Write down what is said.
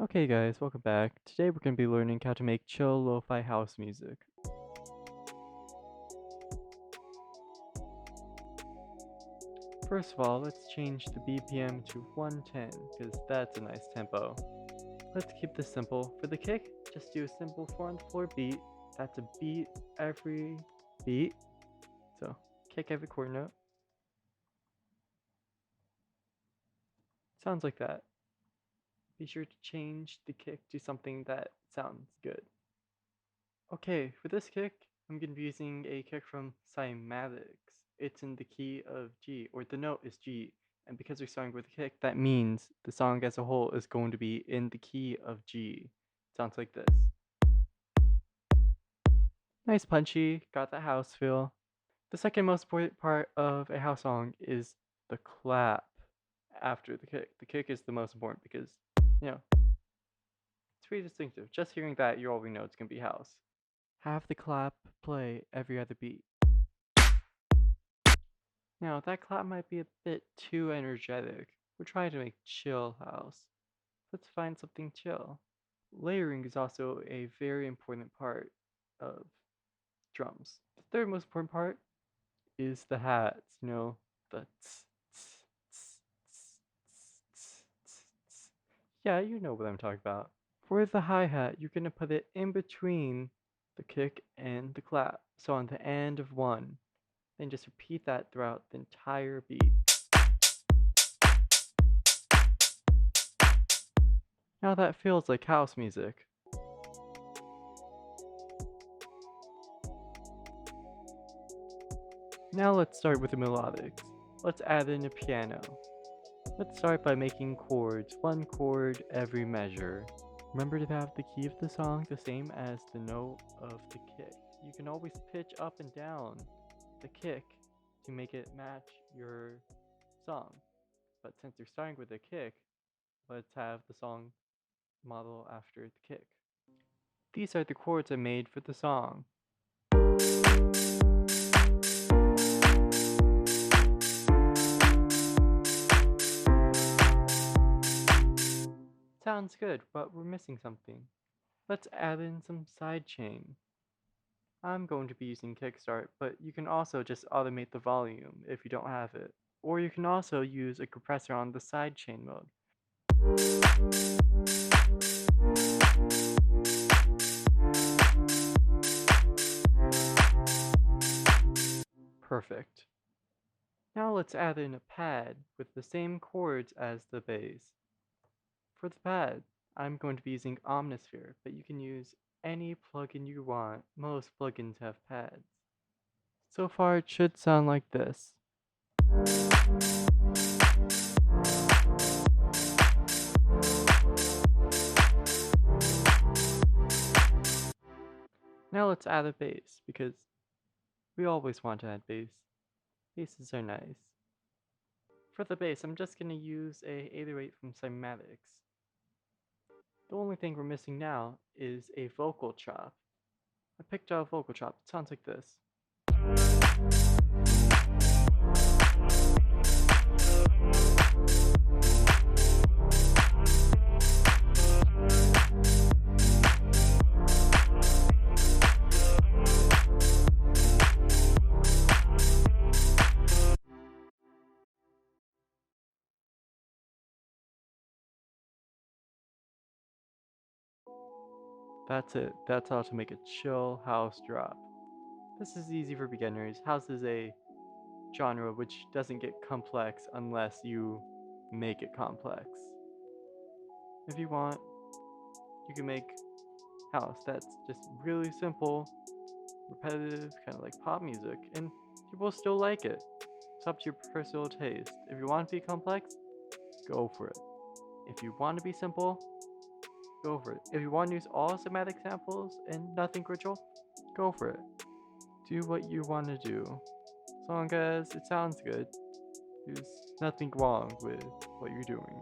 Okay guys, welcome back. Today we're going to be learning how to make chill lo-fi house music. First of all, let's change the BPM to 110 because that's a nice tempo. Let's keep this simple. For the kick, just do a simple 4 on the floor beat. That's a beat every beat. So kick every quarter note. Sounds like that. Be sure to change the kick to something that sounds good. Okay, for this kick, I'm going to be using a kick from Cymatics. It's in the key of G, or the note is G, and because we're starting with a kick, that means the song as a whole is going to be in the key of G. Sounds like this. Nice punchy, got that house feel. The second most important part of a house song is the clap after the kick. The kick is the most important because, you know, it's pretty distinctive. Just hearing that, you already know it's going to be house. Have the clap play every other beat. Now, that clap might be a bit too energetic. We're trying to make chill house. Let's find something chill. Layering is also a very important part of drums. The third most important part is the hats, the tss, tss, tss, tss, tss, tss, tss. Yeah, you know what I'm talking about. For the hi-hat, you're going to put it in between the kick and the clap. So on the end of one, then just repeat that throughout the entire beat. Now that feels like house music. Now let's start with the melodics. Let's add in a piano. Let's start by making chords, one chord every measure. Remember to have the key of the song the same as the note of the kick. You can always pitch up and down the kick to make it match your song. But since you're starting with a kick, let's have the song model after the kick. These are the chords I made for the song. Sounds good, but we're missing something. Let's add in some sidechain. I'm going to be using Kickstart, but you can also just automate the volume if you don't have it. Or you can also use a compressor on the sidechain mode. Perfect. Now let's add in a pad with the same chords as the bass. For the pad, I'm going to be using Omnisphere, but you can use any plugin you want. Most plugins have pads. So far it should sound like this. Now let's add a bass, because we always want to add bass. Basses are nice. For the bass, I'm just going to use a 808 from Cymatics. The only thing we're missing now is a vocal chop. I picked out a vocal chop. It sounds like this. That's it. That's how to make a chill house drop. This is easy for beginners. House is a genre which doesn't get complex unless you make it complex. If you want, you can make house that's just really simple, repetitive, kind of like pop music, and people still like it. It's up to your personal taste. If you want to be complex, go for it. If you want to be simple, go for it. If you want to use all somatic samples and nothing ritual, go for it. Do what you want to do. As long as it sounds good, there's nothing wrong with what you're doing.